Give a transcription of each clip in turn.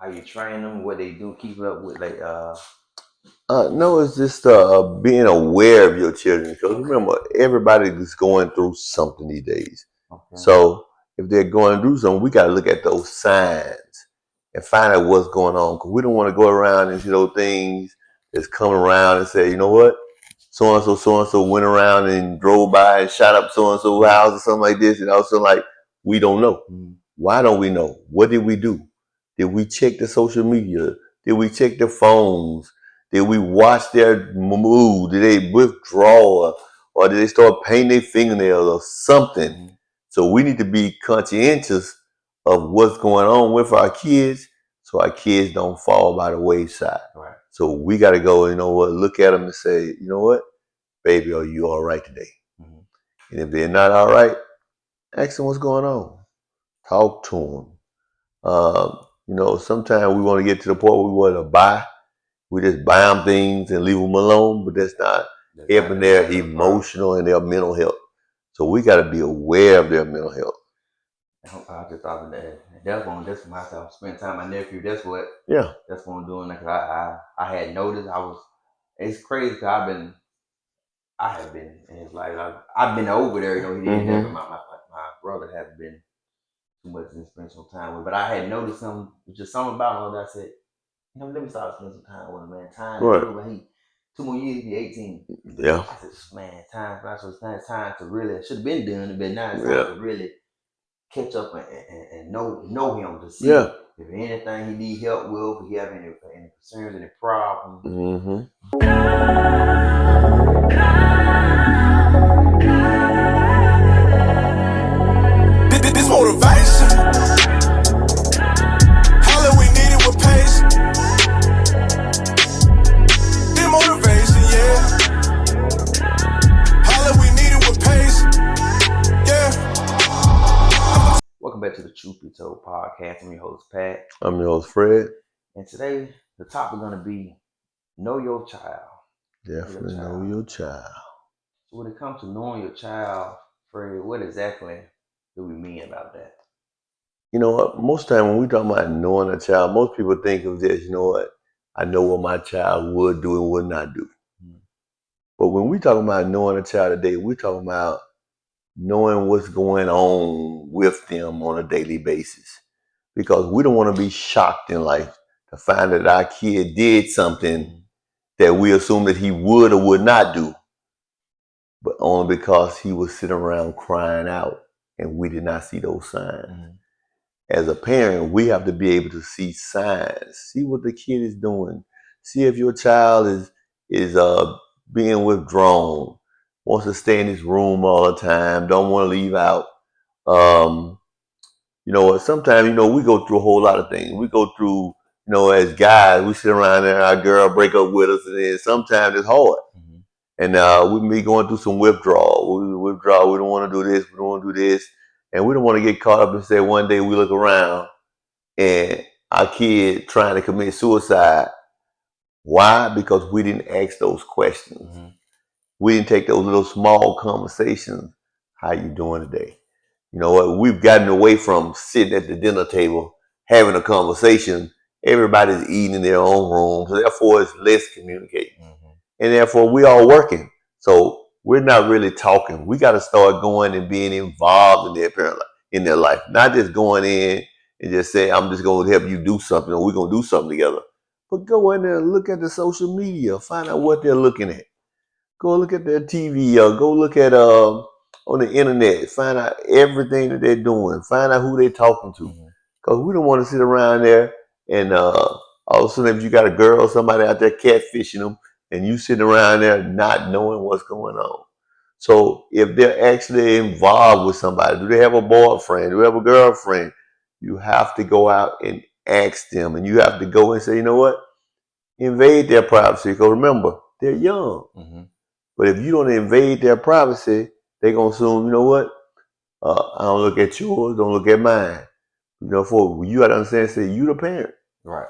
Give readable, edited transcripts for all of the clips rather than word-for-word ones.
how you train them, what they do, keep up with like No, it's just being aware of your children. Because remember, everybody is going through something these days. Okay. So if they're going through something, we got to look at those signs and find out what's going on. Because we don't want to go around and see those things that's coming around and say, you know what, so and so went around and drove by and shot up so and so house or something like this. And also, like, we don't know. Mm-hmm. Why don't we know? What did we do? Did we check the social media? Did we check their phones? Did we watch their mood? Did they withdraw? Or did they start painting their fingernails or something? Mm-hmm. So we need to be conscientious of what's going on with our kids so our kids don't fall by the wayside. Right. So we got to go, you know what, look at them and say, you know what, baby, are you all right today? Mm-hmm. And if they're not all right, ask them what's going on. Talk to them. You know, sometimes we want to get to the point where we want to buy. We just buy them things and leave them alone, but that's not helping their emotional and their mental health. So we got to be aware of their mental health. I just thought of that. That's myself. Spend time with my nephew. That's what I'm doing. Like I had noticed. It's crazy because I have been in his life. I've been over there. You know, he didn't never. My brother hasn't been too much to spend some time with. But I had noticed something about him that I said, you know, let me start spending some time with him, man. Time to do it. 2 more years, he'll be 18. Yeah. I said, man, it's time to really. I should have been doing it, but now it's time to really catch up and know him to see if anything he need help with, if he have any concerns, any problems. Mm-hmm. This motivation. All we needed was patience. This motivation, yeah. All we needed was patience, yeah. Welcome back to the Truth Be Told podcast. I'm your host, Pat. I'm your host, Fred. And today, the topic is going to be know your child. Definitely know your child. So when it comes to knowing your child, Fred, what exactly do we mean about that? You know what? Most time when we talk about knowing a child, most people think of this, you know what? I know what my child would do and would not do. Mm-hmm. But when we talk about knowing a child today, we're talking about knowing what's going on with them on a daily basis. Because we don't want to be shocked in life to find that our kid did something that we assume that he would or would not do, but only because he was sitting around crying out and we did not see those signs. Mm-hmm. As a parent, we have to be able to see signs, see what the kid is doing, see if your child is being withdrawn, wants to stay in his room all the time, don't want to leave out. You know, sometimes, you know, we go through a whole lot of things. We go through, you know, as guys, we sit around there, our girl break up with us, and then sometimes it's hard. Mm-hmm. And we be going through some withdrawal. We don't want to do this, we don't want to do this. And we don't want to get caught up and say one day we look around and our kid trying to commit suicide. Why? Because we didn't ask those questions. Mm-hmm. We didn't take those little small conversations. How you doing today? You know what? We've gotten away from sitting at the dinner table, having a conversation. Everybody's eating in their own room. So therefore, it's less communicating. Mm-hmm. And therefore, we all working. So we're not really talking. We got to start going and being involved in their parent life, in their life. Not just going in and just say, I'm just going to help you do something or we're going to do something together. But go in there and look at the social media. Find out what they're looking at. Go look at their TV or go look at on the internet. Find out everything that they're doing. Find out who they're talking to. Because we don't want to sit around there and all of a sudden if you got a girl or somebody out there catfishing them and you sitting around there not knowing what's going on. So if they're actually involved with somebody, do they have a boyfriend? Do they have a girlfriend? You have to go out and ask them. And you have to go and say, you know what? Invade their privacy. Because remember, they're young. Mm-hmm. But if you don't invade their privacy, they're going to assume, you know what? I don't look at yours, don't look at mine. You know, for you got to understand, say, you the parent. Right.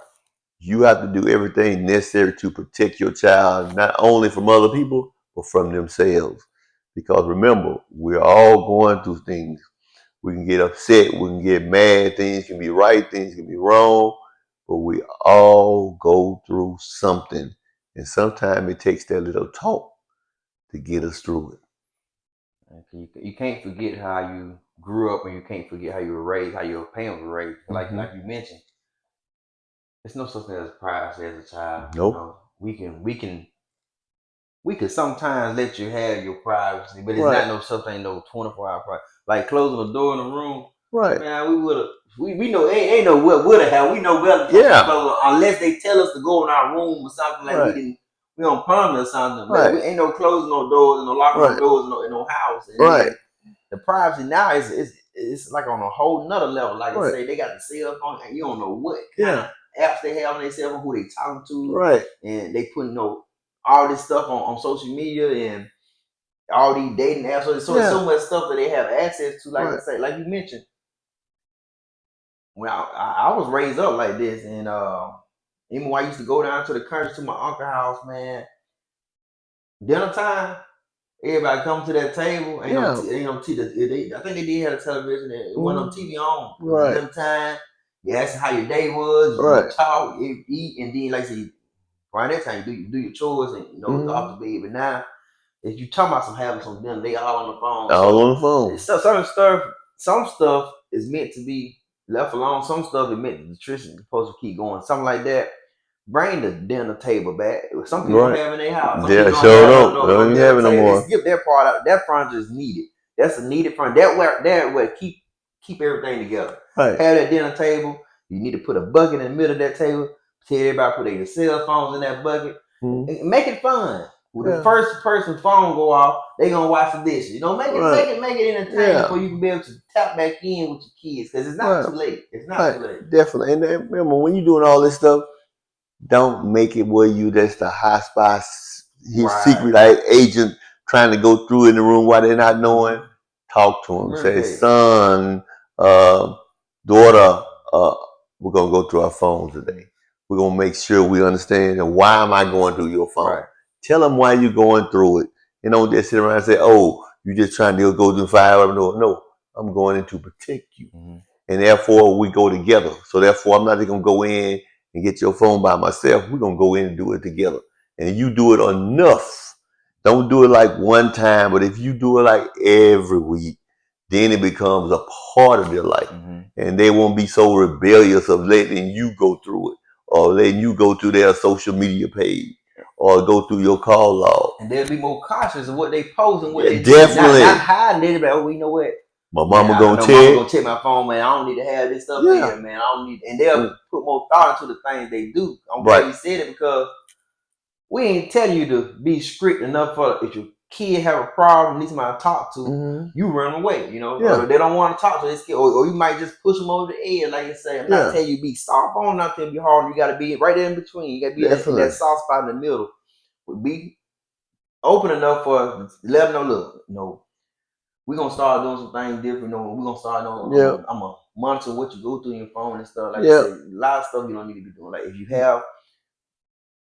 You have to do everything necessary to protect your child, not only from other people, but from themselves. Because remember, we're all going through things. We can get upset, we can get mad, things can be right, things can be wrong. but we all go through something, and sometimes it takes that little talk to get us through it. You can't forget how you grew up, and you can't forget how you were raised, how your parents were raised. Like you mentioned, there's no such thing as privacy as a child. Nope. You know, we can sometimes let you have your privacy, but it's not no such thing, no 24-hour privacy. Like closing the door in the room. Right. Man, we would have. We know ain't no what would have happened. We know better. Unless they tell us to go in our room or something like we don't promise or something. But we ain't no closing no doors and no locking no doors in no house. And the privacy now is like on a whole nother level. Like I say, they got the cell phone, and you don't know what kind of apps they have on their cell phone, who they talking to, and they putting all this stuff on social media and all these dating apps. So much stuff that they have access to. Like I say, like you mentioned, when I was raised up like this, and even when I used to go down to the country to my uncle's house, man, dinner time, everybody come to that table. Ain't no TV. I think they did have a television. It wasn't no TV on. Dinner time. You ask how your day was. You talk, you eat, and then like I said, around that time you do your chores and go off the bed. But now, if you talking about having some dinner, they all on the phone. On the phone. So some stuff is meant to be left alone. Some stuff is meant to nutrition supposed to keep going. Something like that. Bring the dinner table back. Some people don't have in their house. Some people don't have it no more. Skip that part out. That furniture is needed. That's a needed furniture. That would keep everything together. Have that dinner table. You need to put a bucket in the middle of that table. Tell everybody put their cell phones in that bucket. And make it fun. When the first person's phone go off, they gonna wash the dishes. Make it entertaining so you can be able to tap back in with your kids, because it's not too late. It's not too late. Definitely. And remember, when you're doing all this stuff, don't make it where that's the high spy, secret agent trying to go through in the room while they're not knowing. Talk to them. Say, son, daughter, we're gonna go through our phones today. We're gonna make sure we understand. And why am I going through your phone? Tell them why you're going through it. And don't just sit around and say, "Oh, you're just trying to go through fire." No, I'm going in to protect you, and therefore we go together. So therefore, I'm not just gonna go in and get your phone by myself. We're gonna go in and do it together. And you do it enough. Don't do it like one time, but if you do it like every week, then it becomes a part of their life, and they won't be so rebellious of letting you go through it, or letting you go through their social media page, or go through your call log. And they'll be more cautious of what they post and what they definitely do. Not hiding it, but you know what? My mama gonna check my phone, man. I don't need to have this stuff here, man. I don't need, and they'll put more thought into the things they do. I'm glad you said it, because we ain't telling you to be strict enough for if your kid have a problem, need somebody to talk to, you run away. Or they don't want to talk to this kid, or you might just push them over the edge, like you say. I'm not telling you to be soft on, not telling you to be hard. You got to be right there in between. You got to be in that soft spot in the middle. Be open enough for let them know. Look, we're gonna start doing some things different. We're gonna start I'm gonna monitor what you go through your phone and stuff. Like I said, a lot of stuff you don't need to be doing. Like if you have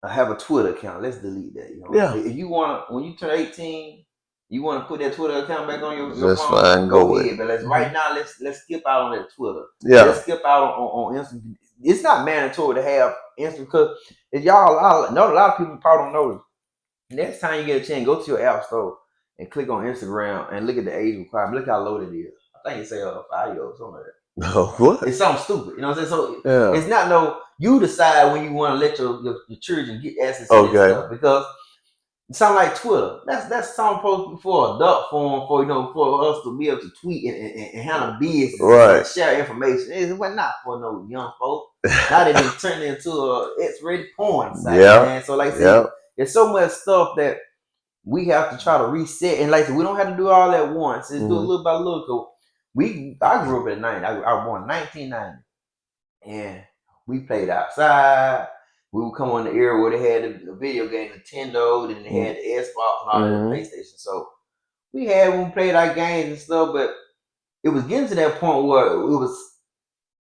a Twitter account, let's delete that. If you want, when you turn 18, you want to put that Twitter account back on your phone. Fine, go ahead. But right now, let's skip out on that Twitter. Let's skip out on Instagram. It's not mandatory to have Instagram, because if y'all, I know a lot of people probably don't know this. Next time you get a chance, go to your app store and click on Instagram and look at the age requirement. Look how low it is. I think it say 5 years, something like that. No, what? It's something stupid. You know what I'm saying? So it's not you decide when you want to let your children get access to this stuff, because it sounds like Twitter. That's something supposed to be for adult form, for us to be able to tweet and handle business and share information. It was not for no young folks. Now they just turned into a X-rated porn site, man. So like I said, there's so much stuff that we have to try to reset. And like I said, we don't have to do all at once. Just do a little by little. I grew up in the 90s. I was born in 1990. And we played outside. We would come on the era where they had the video game Nintendo, and they had the Xbox and all the PlayStation. So we played our games and stuff, but it was getting to that point where it was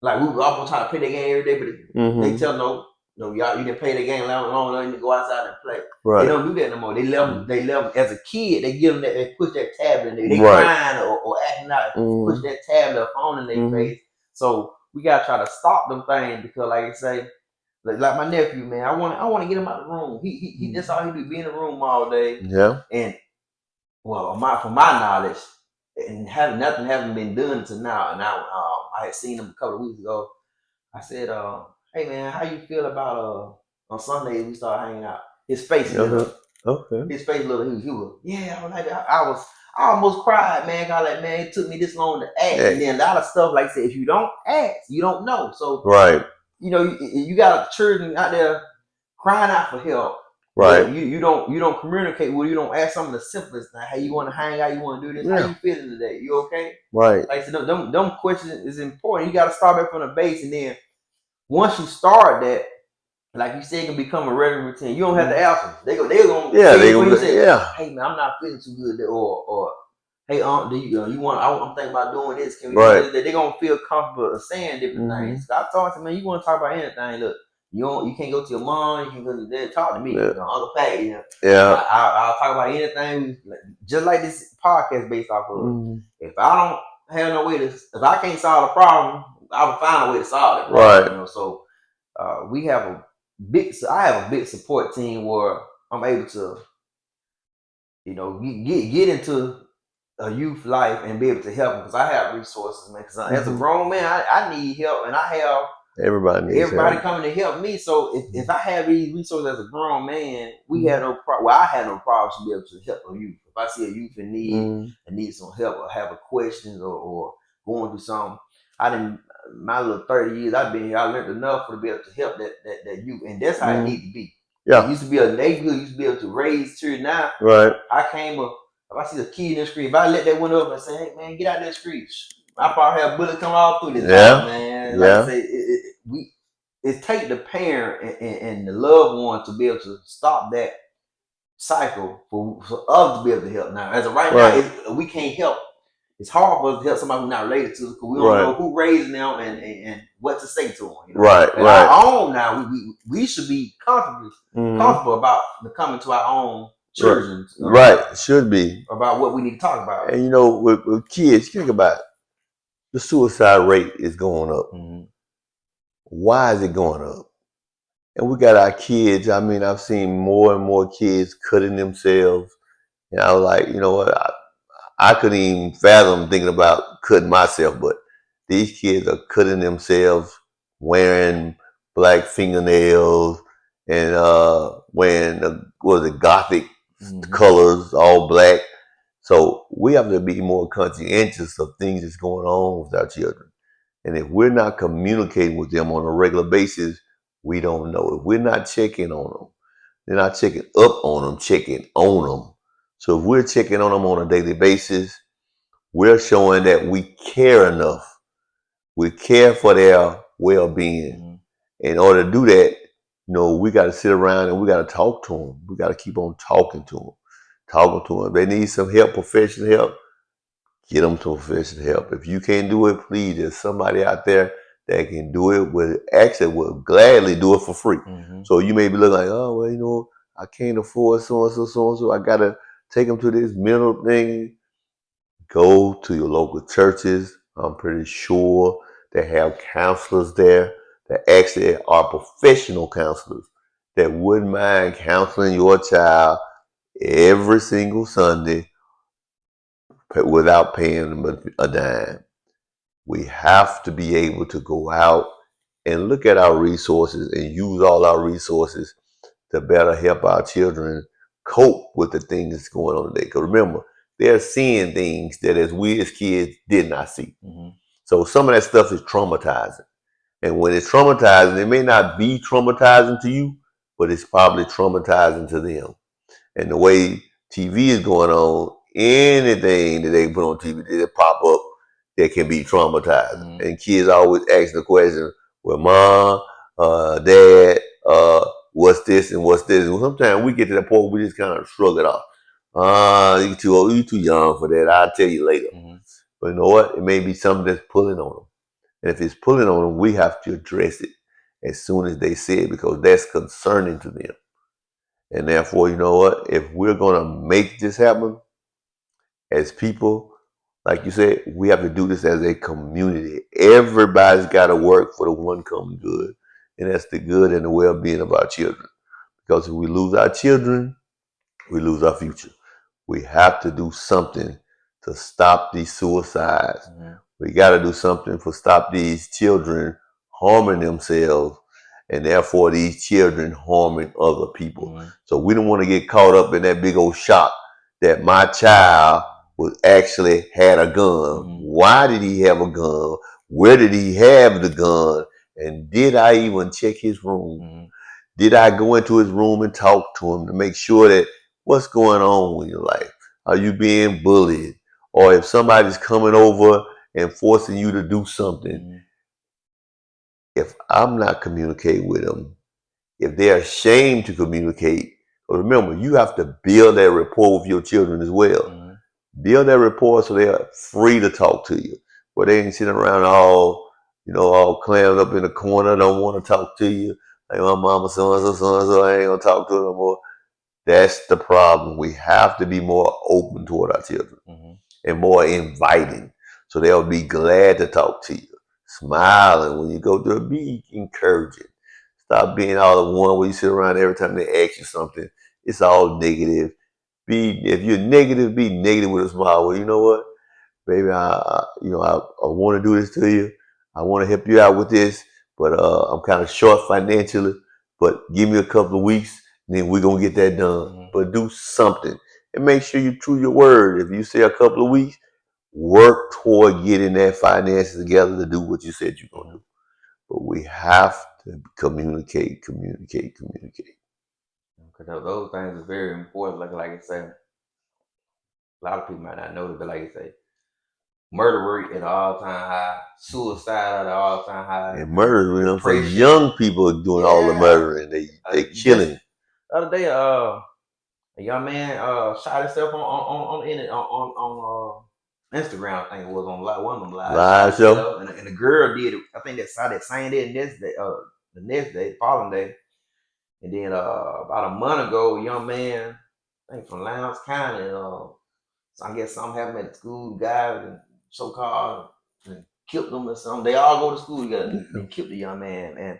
like we were almost trying to play the game every day, but they tell no, y'all, you didn't play the game long enough, you go outside and play. They don't do that no more. They love them as a kid. They give them that. They push that tablet in there. They crying or acting out. Push that tablet or phone in their face. So we gotta try to stop them things because, like I say, like my nephew, man, I want to get him out of the room. He that's all he do, be in the room all day. Yeah. And well, from my knowledge, and nothing having been done until now. And I had seen him a couple of weeks ago. I said, hey man, how you feel about on Sunday we start hanging out? His face lit up. Okay. His face lit up. He was yeah. I was like, I almost cried, man. I like, man, it took me this long to ask, and then a lot of stuff like I said, if you don't ask, you don't know. So right, you know, you got children out there crying out for help. Right. You don't communicate with. You don't ask some of the simplest things. Hey, you want to hang out? You want to do this? Yeah. How you feeling today? You okay? Right. Like I said, them questions is important. You got to start back from the base, and then once you start that, like you said, it can become a regular routine. You don't have to ask them. They're gonna say, yeah. Hey man, I'm not feeling too good, or hey do you want? I'm thinking about doing this. Can we right. do this? They're gonna feel comfortable saying different things. So I thought to man, you want to talk about anything? Look, you can't go to your mom. You can go to there. Talk to me, Uncle Pat. Yeah. I'll talk about anything, just like this podcast based off of. If I don't have no way to, if I can't solve a problem, I will find a way to solve it. Right. So we have I have a big support team where I'm able to, get into a youth life and be able to help them because I have resources, man. Because as a grown man, I need help, and I have everybody coming to help me. So if I have these resources as a grown man, we had no problem. Well, I had no problem to be able to help a youth. If I see a youth in need and need some help or have a question or going through something, my little 30 years I've been here, I learned enough to be able to help that youth, and that's how it needs to be. Yeah. It used to be a neighborhood, used to be able to raise children. Now, right. I came up. If I see a kid in the street, if I let that window up and say, "Hey man, get out of the street," I probably have bullets come all through this house, man. Like I say, it take the parent and the loved one to be able to stop that cycle for us to be able to help. Now, as of right now, we can't help. It's hard for us to help somebody who's not related to us because we don't know who raising them and what to say to them. Right. Our own now, we should be comfortable about coming to our own children. Right. Should be. About what we need to talk about. And with kids, think about it. The suicide rate is going up. Why is it going up? And we got our kids. I mean, I've seen more and more kids cutting themselves. And I was like, you know what? I couldn't even fathom thinking about cutting myself, but these kids are cutting themselves, wearing black fingernails and wearing gothic colors, all black. So we have to be more conscientious of things that's going on with our children. And if we're not communicating with them on a regular basis, we don't know. If we're not checking on them, they're not checking up on them, checking on them. So if we're checking on them on a daily basis, we're showing that we care enough. We care for their well-being. In order to do that, we got to sit around and we got to talk to them. We got to keep on talking to them. They need some help, professional help. Get them to professional help. If you can't do it, please, there's somebody out there that can do it. Will gladly do it for free. So you may be looking like, oh, well, I can't afford so-and-so. I got to take them to this mental thing. Go to your local churches. I'm pretty sure they have counselors there that actually are professional counselors that wouldn't mind counseling your child every single Sunday without paying them a dime. We have to be able to go out and look at our resources and use all our resources to better help our children cope with the things that's going on today. Because remember, they're seeing things that we as kids did not see. So some of that stuff is traumatizing. And when it's traumatizing, it may not be traumatizing to you, but it's probably traumatizing to them. And the way TV is going on, anything that they put on TV that pop up that can be traumatizing. And kids always ask the question, well, Mom, Dad, what's this and what's this? And sometimes we get to that point where we just kind of shrug it off. You're too old, you're too young for that. I'll tell you later. But you know what? It may be something that's pulling on them. And if it's pulling on them, we have to address it as soon as they say it because that's concerning to them. And therefore, you know what? If we're going to make this happen as people, Like you said, we have to do this as a community. Everybody's got to work for the one common good, and that's the good and the well-being of our children. Because if we lose our children, we lose our future. We have to do something to stop these suicides. Mm-hmm. We got to do something to stop these children harming themselves, and therefore these children harming other people. Mm-hmm. So we don't want to get caught up in that big old shock that my child was actually had a gun. Mm-hmm. Why did he have a gun? Where did he have the gun? And did I even check his room? Mm-hmm. Did I go into his room and talk to him to make sure that what's going on in your life? Are you being bullied? Or if somebody's coming over and forcing you to do something, mm-hmm. if I'm not communicating with them, if they're ashamed to communicate, remember, you have to build that rapport with your children as well. Mm-hmm. Build that rapport so they're free to talk to you. Where they ain't sitting around all clammed up in the corner, don't want to talk to you. Like, my mama so-and-so, I ain't going to talk to her no more. That's the problem. We have to be more open toward our children, mm-hmm. and more inviting. So they'll be glad to talk to you. Smiling when you go through, be encouraging. Stop being all the one where you sit around every time they ask you something. It's all negative. If you're negative, be negative with a smile. Well, you know what, baby, I want to do this to you. I want to help you out with this, but I'm kind of short financially. But give me a couple of weeks, and then we're gonna get that done. Mm-hmm. But do something and make sure you true your word. If you say a couple of weeks, work toward getting that finances together to do what you said you're gonna do. But we have to communicate. Because those things are very important. Like I say, a lot of people might not know this, but like I say, murder rate at an all-time high, suicide at an all-time high. And murder, for young people are doing all the murdering. They killing. The other day, a young man shot himself on Instagram. I think it was on one of them live show. And the girl did it. I think that saw that same day, the next day, the following day. And then about a month ago, a young man, I think from Lowndes County, so I guess something happened at the school, guys and so-called, and killed them or something. They all go to school together and killed the young man. And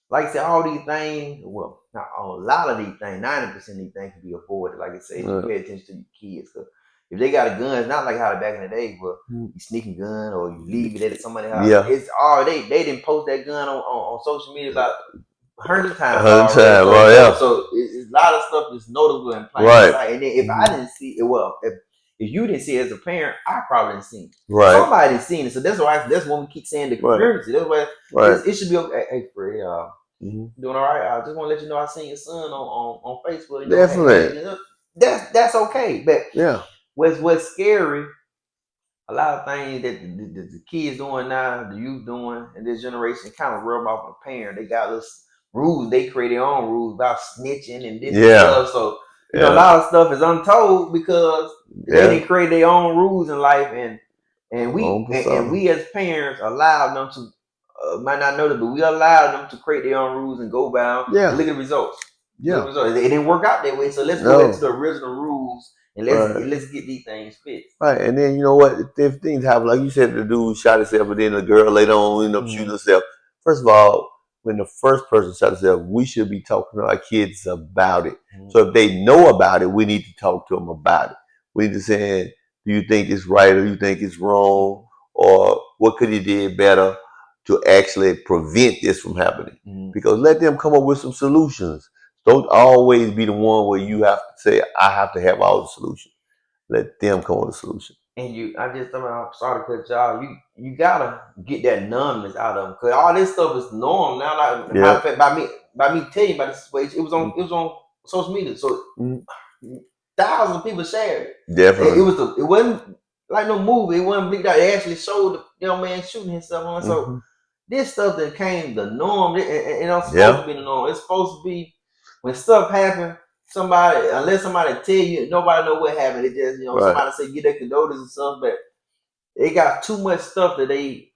like I said, all these things, well, not all, a lot of these things, 90% of these things can be avoided. Like I said, you pay attention to your kids. Cause if they got a gun, it's not like how back in the day where you sneaking gun or you leave it at somebody's house. Yeah. It's all they didn't post that gun on social media about 100 times. So it's a lot of stuff that's notable and plain sight. And then if I didn't see it, well, if you didn't see it as a parent, I probably didn't see it. Right. Somebody didn't see it. So that's why we keep saying the community. That's why it should be okay. Hey, Fred, doing all right. I just want to let you know I seen your son on Facebook. Definitely. That's okay. But what's scary, a lot of things that the kids doing now, the youth doing, and this generation kind of rub off the parent. They got this rules. They create their own rules about snitching and this and stuff. So you know, a lot of stuff is untold because they didn't create their own rules in life, and we as parents allow them to might not know that, but we allow them to create their own rules and go by and look at the results. It didn't work out that way, so let's go back to the original rules and let's get these things fixed. Right, and then you know what? If things happen, like you said, the dude shot himself, but then the girl later on ended up shooting herself. First of all, when the first person shot himself, we should be talking to our kids about it. So if they know about it, we need to talk to them about it. We need to say, do you think it's right or do you think it's wrong? Or what could he did better to actually prevent this from happening? Because let them come up with some solutions. Don't always be the one where you have to say, I have to have all the solutions. Let them come up with a solution. And I just thought, I'm sorry to cut y'all. You gotta get that numbness out of them, cause all this stuff is normal now. Like matter of fact, by me telling you about this situation, it was on social media, so thousands of people shared it. Definitely, it wasn't like no movie. It wasn't bleaked out. They actually showed the young man shooting himself on. So this stuff that became the norm, and it's supposed to be the norm. It's supposed to be when stuff happens. Unless somebody tell you, nobody know what happened. It just, somebody say get their condolences and stuff, but they got too much stuff that they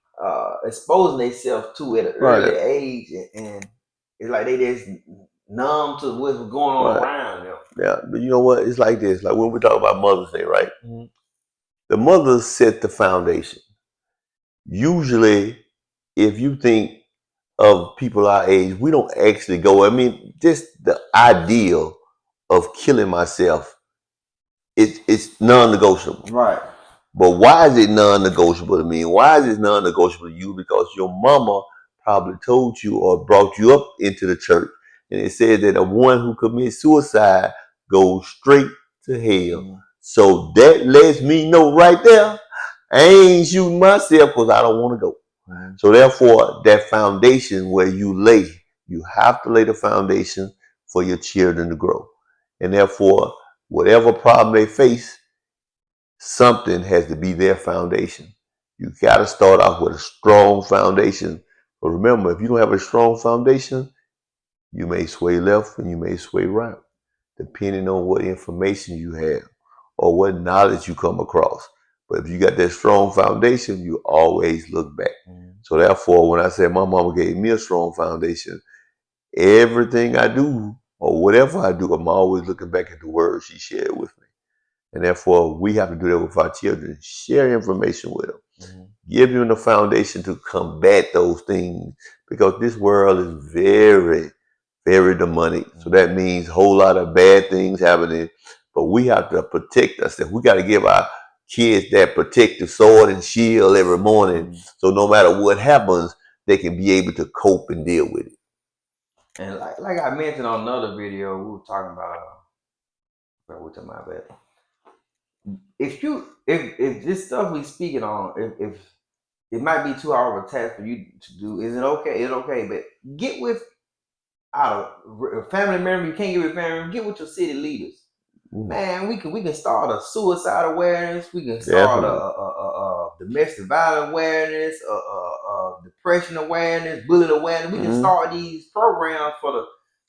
exposing themselves to at an early age, and it's like they just numb to what's going on around them. Yeah, but you know what? It's like this. Like when we talk about Mother's Day, right? The mothers set the foundation. Usually, if you think of people our age, we don't actually go. I mean, just the ideal of killing myself, it's non-negotiable. Right. But why is it non-negotiable to me? Why is it non-negotiable to you? Because your mama probably told you or brought you up into the church, and it said that the one who commits suicide goes straight to hell. Mm-hmm. So that lets me know right there, I ain't shooting myself because I don't want to go. Mm-hmm. So therefore, that foundation where you lay, you have to lay the foundation for your children to grow. And therefore, whatever problem they face, something has to be their foundation. You got to start off with a strong foundation. But remember, if you don't have a strong foundation, you may sway left and you may sway right, depending on what information you have or what knowledge you come across. But if you got that strong foundation, you always look back. So therefore, when I say my mama gave me a strong foundation, everything I do or whatever I do, I'm always looking back at the words she shared with me. And therefore, we have to do that with our children. Share information with them. Mm-hmm. Give them the foundation to combat those things, because this world is very, very demonic. Mm-hmm. So that means a whole lot of bad things happening. But we have to protect ourselves. We got to give our kids that protective sword and shield every morning. Mm-hmm. So no matter what happens, they can be able to cope and deal with it. And like I mentioned on another video, we were talking about if this stuff we speaking on, if it might be too hard of a task for you to do, is it okay? It's okay, but get with a family member. You can't get with family member. Get with your city leaders. Man, we can start a suicide awareness. We can start a domestic violence awareness, depression awareness, bullying awareness. We can start these programs for the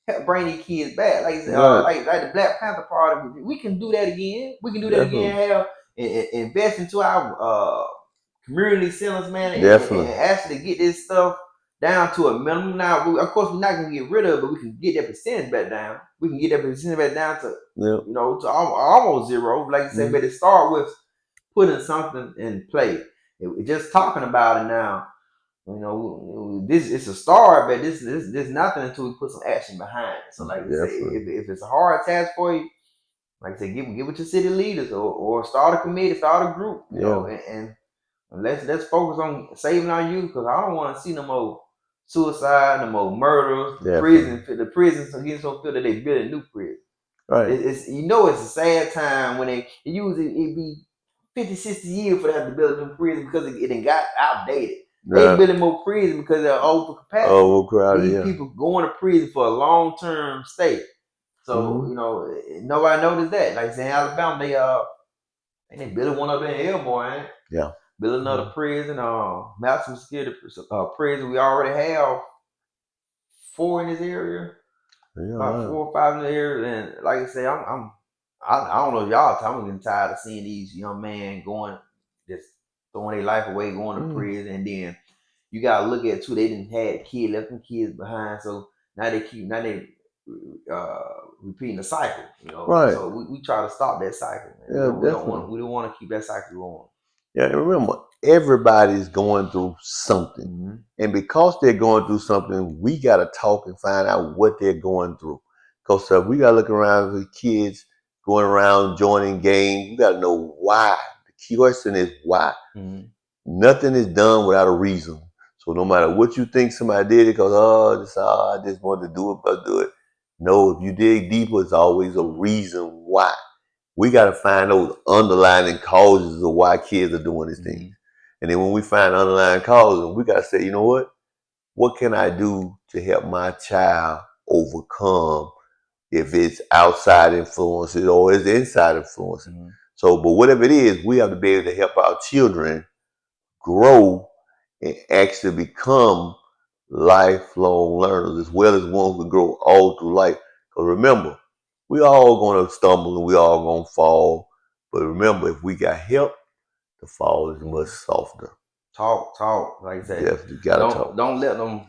help bring these kids back. Like like the Black Panther Party. We can do that again. We can do that again. Hell, and invest into our community centers, man, and actually get this stuff down to a minimum. Now, of course, we're not going to get rid of it, but we can get that percentage back down. We can get that percentage back down to, to almost zero. Like I said, but it start with putting something in play. Just talking about it now, this it's a start, but this nothing until we put some action behind it. So, like I say, if it's a hard task for you, like I said, get with your city leaders or start a committee, start a group, you know, and let's focus on saving our youth, because I don't want to see no more suicide, no more murders, the prisons are getting so filled that they build a new prison. Right. It's it's a sad time when it usually it be 50, 60 years for them to build a new prison because it got outdated. They building more prison because they're over capacity. Overcrowded. These people going to prison for a long term stay. So nobody noticed that. Like I said, in Alabama, they building one up in Elmore, ain't it? Yeah. Build another prison, maximum security prison. We already have 4 in this area, about 4 or 5 in the area. And like I say, I don't know if y'all. I'm getting tired of seeing these young men just throwing their life away, going to prison, and then you gotta look at it too. They didn't have kids, left them kids behind, so now they repeating the cycle. Right. So we try to stop that cycle. Man. Yeah, we don't want to keep that cycle going. Yeah, and remember, everybody's going through something. Mm-hmm. And because they're going through something, we got to talk and find out what they're going through. Because we got to look around with kids going around joining gangs. We got to know why. The key question is why. Mm-hmm. Nothing is done without a reason. So no matter what you think somebody did, because, I just wanted to do it, but do it. No, if you dig deeper, it's always a reason why. We got to find those underlying causes of why kids are doing these things. And then when we find underlying causes, we got to say, you know what? What can I do to help my child overcome if it's outside influences or it's inside influences? Mm-hmm. So, but whatever it is, we have to be able to help our children grow and actually become lifelong learners, as well as ones who grow all through life. Because remember, we all going to stumble and we all going to fall. But remember, if we got help, the fall is much softer. Talk. Like I said, definitely gotta talk. Don't let them.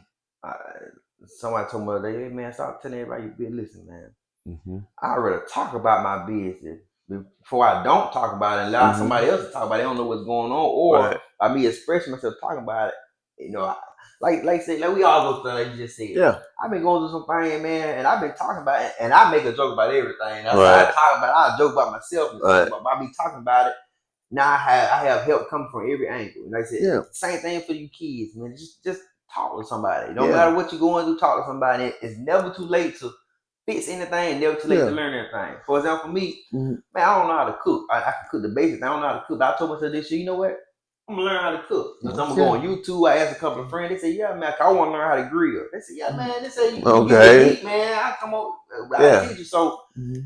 Somebody told me, hey man, stop telling everybody your business. Listen, man. Mm-hmm. I'd rather talk about my business before I don't talk about it and allow somebody else to talk about it. They don't know what's going on, or by me expressing myself talking about it. You know, like we all go through, like you just said. Yeah. I've been going through some things, man, and I've been talking about it, and I make a joke about everything. That's how I talk about it. I joke about myself and stuff, but by me talking about it, now I have help coming from every angle. And like I said, same thing for you kids, man. Just talk to somebody. No matter what you're going through, talk to somebody. It's never too late to fix anything, never too late to learn anything. For example, for me, man, I don't know how to cook. I can cook the basics. I don't know how to cook. But I told myself this year, you know what? I'm gonna learn how to cook. So I'm gonna go on YouTube. I asked a couple of friends. They said, "Yeah, man, I want to learn how to grill." They said, "Yeah, man." They say, "You can eat, man. I come on, I teach you." So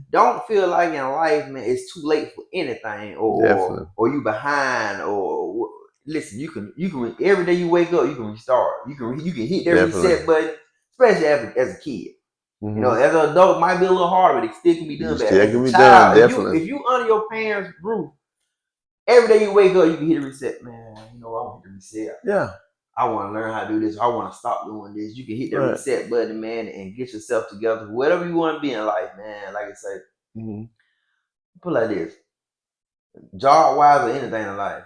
don't feel like in life, man, it's too late for anything, or you behind, or listen. You can every day you wake up, you can restart. You can hit that reset button, especially as a kid. You know, as an adult, it might be a little harder, but it still can be done. But as a child, if you under your parents' roof. Every day you wake up, you can hit a reset, man. You know, I want to reset. Yeah. I want to learn how to do this. I want to stop doing this. You can hit that reset button, man, and get yourself together. Whatever you want to be in life, man. Like I say, put like this. Job wise or anything in life.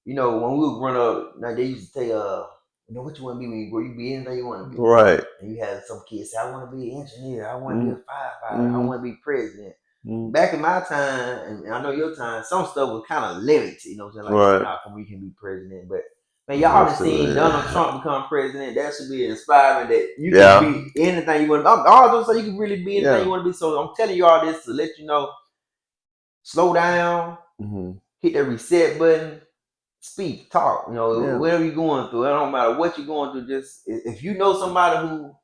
You know, when we were growing up, like they used to say, you know what you want to be when you grow. You be anything you want to be. Right. And you had some kids say, I want to be an engineer. I want to be a firefighter. I want to be president. Back in my time, and I know your time, some stuff was kind of limited. You know what I'm saying? Like, not from we can be president. But, man, y'all have seen Donald Trump become president. That should be inspiring that you can be anything you want to be. All those say you can really be anything you want to be. So I'm telling you all this to let you know, slow down, hit that reset button, speak, talk. You know, whatever you're going through. It don't matter what you're going through. Just if you know somebody who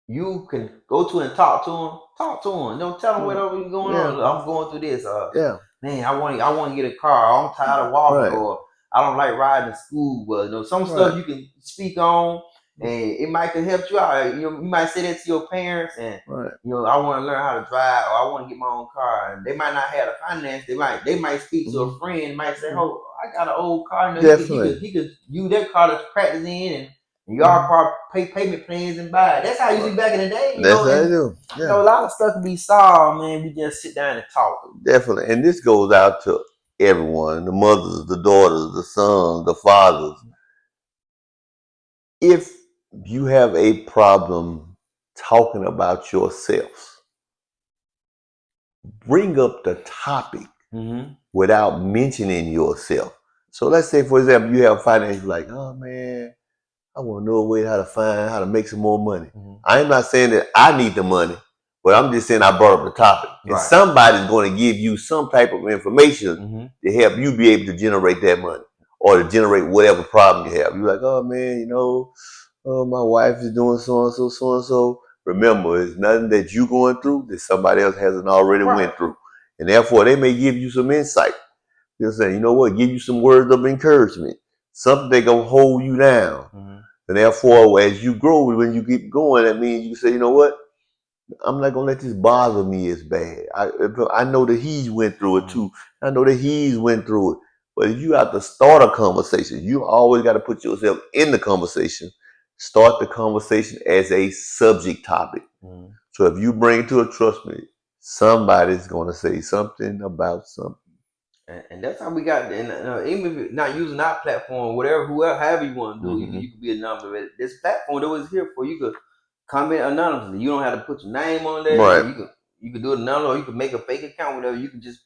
you can go to and talk to them. Talk to them. Don't tell them whatever you're going on. I'm going through this. Man, I want to get a car. I'm tired of walking, or I don't like riding to school. But you know, some stuff you can speak on, and it might can help you out. You know, you might say that to your parents, and you know, I want to learn how to drive, or I want to get my own car. And they might not have the finance. They might speak to a friend. Might say, "Oh, I got an old car. You know, he could use that car to practice in and." Y'all probably pay payment plans and buy it. That's how you do back in the day. You know, how you do. You know, a lot of stuff can be solved, man. We just sit down and talk. Definitely. And this goes out to everyone, the mothers, the daughters, the sons, the fathers. If you have a problem talking about yourself, bring up the topic without mentioning yourself. So let's say, for example, you have financial, like, oh man, I want to know a way how to make some more money. I'm not saying that I need the money, but I'm just saying I brought up the topic. And somebody's going to give you some type of information to help you be able to generate that money or to generate whatever problem you have. You're like, oh man, you know, my wife is doing so and so, so and so. Remember, it's nothing that you're going through that somebody else hasn't already went through. And therefore, they may give you some insight. They'll say, you know what, give you some words of encouragement. Something they going to hold you down. And therefore, as you grow, when you keep going, that means you say, you know what? I'm not going to let this bother me as bad. I know that he's went through it too. I know that he's went through it. But if you have to start a conversation, you always got to put yourself in the conversation. Start the conversation as a subject topic. So if you bring it to a trust me, somebody's going to say something about something. And that's how we got. And even if you're not using our platform, however you want to do, you can be a number. But this platform that was here for you could comment anonymously. You don't have to put your name on there. You could do it anonymous, or you could make a fake account, whatever. You can just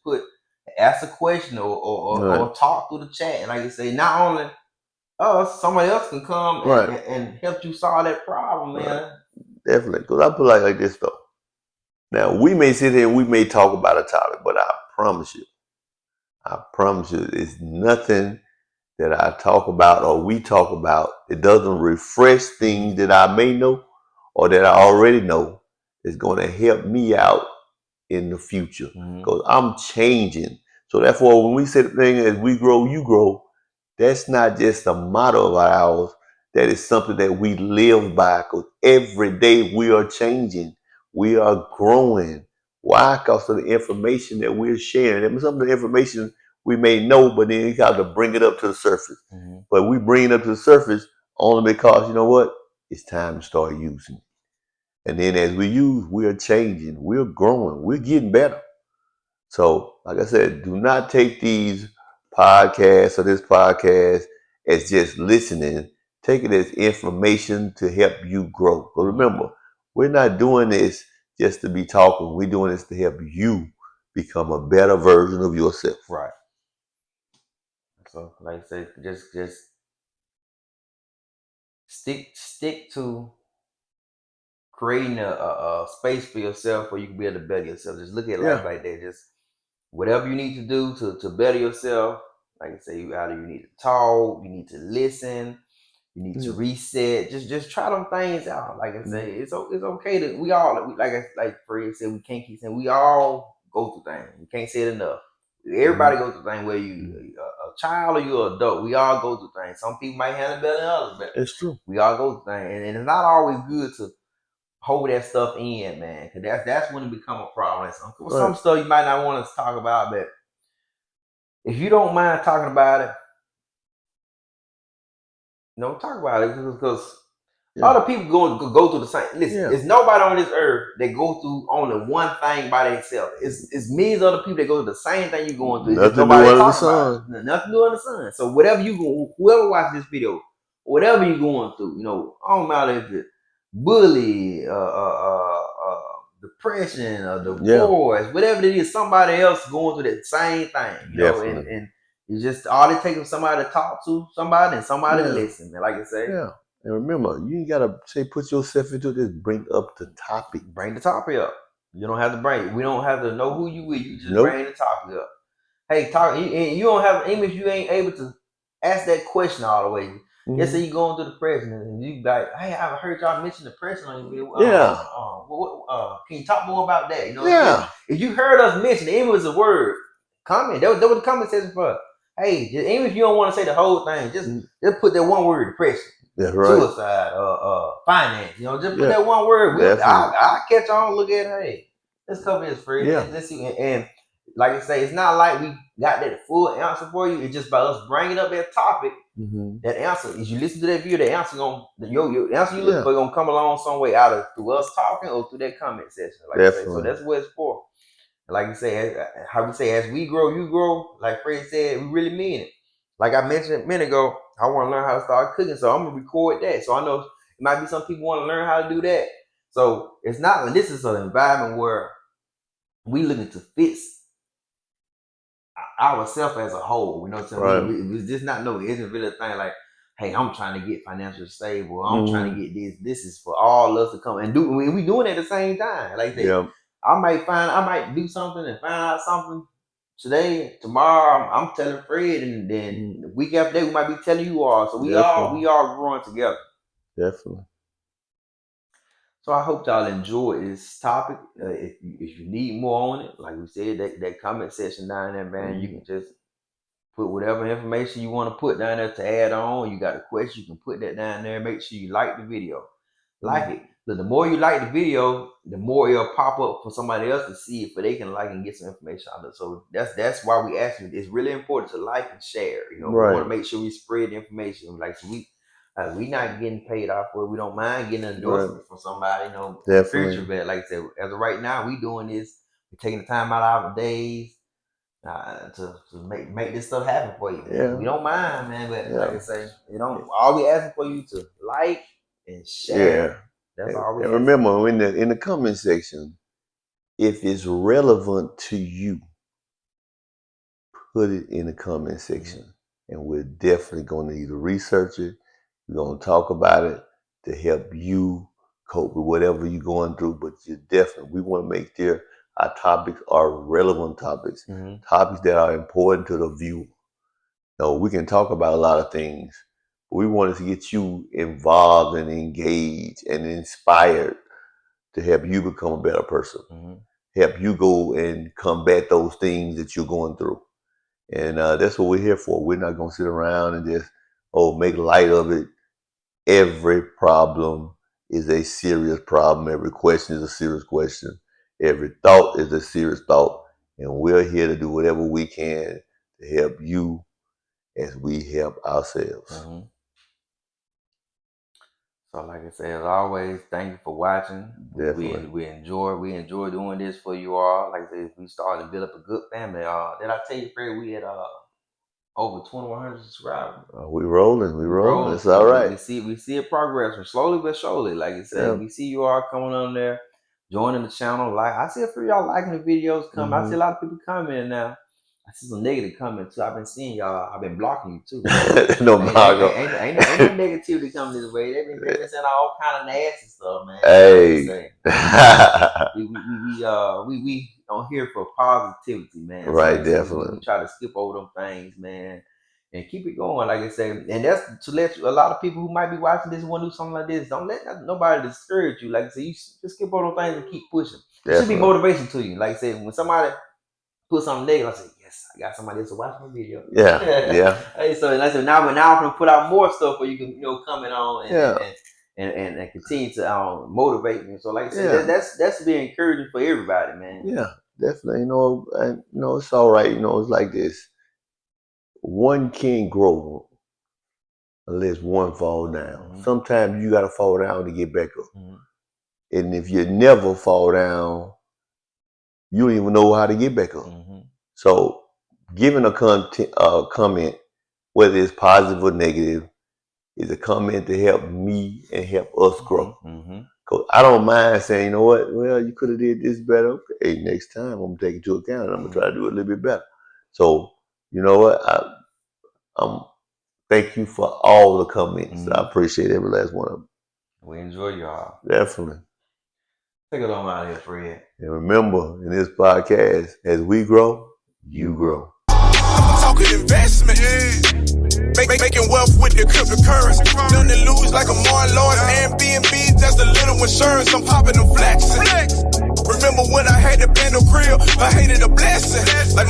ask a question or talk through the chat. And like you say, not only us, somebody else can come and help you solve that problem, man. Definitely, because I put it like this though. Now we may sit here and we may talk about a topic, but I promise you, it's nothing that I talk about or we talk about that doesn't refresh things that I may know or that I already know is going to help me out in the future because I'm changing. So therefore, when we say the thing as we grow, you grow, that's not just a motto of ours. That is something that we live by because every day we are changing. We are growing. Why? Because of the information that we're sharing. And some of the information we may know, but then you got to bring it up to the surface. But we bring it up to the surface only because, you know what? It's time to start using it. And then as we use, we are changing. We're growing. We're getting better. So, like I said, do not take these podcasts or this podcast as just listening. Take it as information to help you grow. But remember, we're not doing this just to be talking. We're doing this to help you become a better version of yourself. Right. So, like I say, just stick to creating a space for yourself where you can be able to better yourself. Just look at life like that. Just whatever you need to do to better yourself. Like I say, either you need to talk, you need to listen, you need to reset. Just try them things out. Like I say, it's okay to like Fred said, we can't keep saying we all go through things. We can't say it enough. Everybody goes through things. Whether you a child or you're an adult, we all go through things. Some people might handle it better than others, but it's true. We all go through things, and it's not always good to hold that stuff in, man, because that's when it become a problem. Some stuff you might not want to talk about, but if you don't mind talking about it, talk about it because other people go through the same. Listen, there's nobody on this earth that go through only one thing by themselves. It's millions of other people that go through the same thing you're going through. Nothing new under the sun. Nothing new under the sun. So whatever whoever watches this video, whatever you're going through, I don't matter if it's bully, depression, or divorce, whatever it is, somebody else going through that same thing. And it's just all it takes is somebody to talk to somebody and somebody to listen. And like I say, and remember, you ain't gotta put yourself into this. Bring up the topic. Bring the topic up. You don't have to bring it. We don't have to know who you with. You just bring the topic up. Hey, talk. You don't have, even if you ain't able to ask that question all the way. Let's say you going through depression and you be like, hey, I've heard y'all mention depression on your video. Can you talk more about that? If you heard us mention it, even if it's a word, comment. That was the comment section for. Hey, even if you don't want to say the whole thing, just put that one word, depression. That's right. Suicide, finance. Just put that one word. I'll catch on. Look at it. Hey, let's cover this, Fred. Let's see. And like I say, it's not like we got that full answer for you. It's just by us bringing up that topic. That answer, as you listen to that video, the answer your answer you look for gonna come along some way, either through us talking or through that comment section. Like I say, so that's what it's for. Like you say, how we say, as we grow, you grow. Like Fred said, we really mean it. Like I mentioned a minute ago, I want to learn how to start cooking, so I'm gonna record that. So I know it might be some people want to learn how to do that. So it's not. This is an environment where we looking to fix ourselves as a whole. You know what I'm saying? It's just not no. It isn't really a thing like, hey, I'm trying to get financially stable. I'm trying to get this. This is for all us to come and do. We doing it at the same time. Like that. I might do something and find out something today, tomorrow. I'm telling Fred, and then the week after that, we might be telling you all. So we all growing together. Definitely. So I hope y'all enjoyed this topic. If you need more on it, like we said, that comment section down there, man, you can just put whatever information you want to put down there to add on. You got a question, you can put that down there. Make sure you like the video. Like it. But the more you like the video, the more it'll pop up for somebody else to see it, for they can like and get some information out of it. So that's why we ask you. It's really important to like and share. We want to make sure we spread the information. Like so we not getting paid off for it. We don't mind getting an endorsement from somebody, in the future. But like I said, as of right now, we doing this. We're taking the time out of our days to make this stuff happen for you. We don't mind, man. But like I say, all we asking for you to like and share. That's all we asking. And remember, in the comment section, if it's relevant to you, put it in the comment section, and we're definitely going to either research it. We're going to talk about it to help you cope with whatever you're going through. But we want to make sure our topics are relevant topics, topics that are important to the viewer. We can talk about a lot of things, but we wanted to get you involved and engaged and inspired to help you become a better person, help you go and combat those things that you're going through. And that's what we're here for. We're not going to sit around and just, make light of it. Every problem is a serious problem. Every question is a serious question. Every thought is a serious thought. And we're here to do whatever we can to help you as we help ourselves. So like I said, as always, thank you for watching. Definitely. We enjoy doing this for you all. Like I said, we started to build up a good family. Did I tell you, Fred, we had over 2,100 subscribers. We rolling. It's all right. We see it progressing slowly but surely. Like I said, we see you all coming on there, joining the channel. Like I see a few of y'all liking the videos come. I see a lot of people commenting now. I see some negative comments too. I've been seeing y'all. I've been blocking you too. Ain't no negativity coming this way. They've been saying all kind of nasty stuff, man. Hey, we on here for positivity, man. Right, so definitely. We try to skip over them things, man, and keep it going. Like I say, and that's to let a lot of people who might be watching this want to do something like this. Don't let nobody discourage you. Like I say, you just skip over those things and keep pushing. It should be motivation to you. Like I said, when somebody put something negative, I say, yes, I got somebody else to watch my video. Yeah. Hey, so I said, now I'm gonna put out more stuff where you can, comment on and continue to motivate me. So like I said, that's to be encouraging for everybody, man. Yeah, definitely. It's all right. It's like this. One can't grow unless one fall down. Sometimes you gotta fall down to get back up. And if you never fall down, you don't even know how to get back up. So giving a comment, whether it's positive or negative, is a comment to help me and help us grow. Cause I don't mind saying, you know what, well, you could have did this better. Okay, next time I'm gonna take it into account and I'm gonna try to do it a little bit better. So you know what, thank you for all the comments. I appreciate every last one of them. We enjoy y'all. Definitely. Take it on out of here, Fred. And remember, in this podcast, as we grow, you grow. I'm talking investment. Making wealth with the cryptocurrency. Nothing to lose like a Martin Lawrence. Airbnb, just a little insurance. I'm popping the flexing. Remember when I had the band of grill? I hated a blessing. Like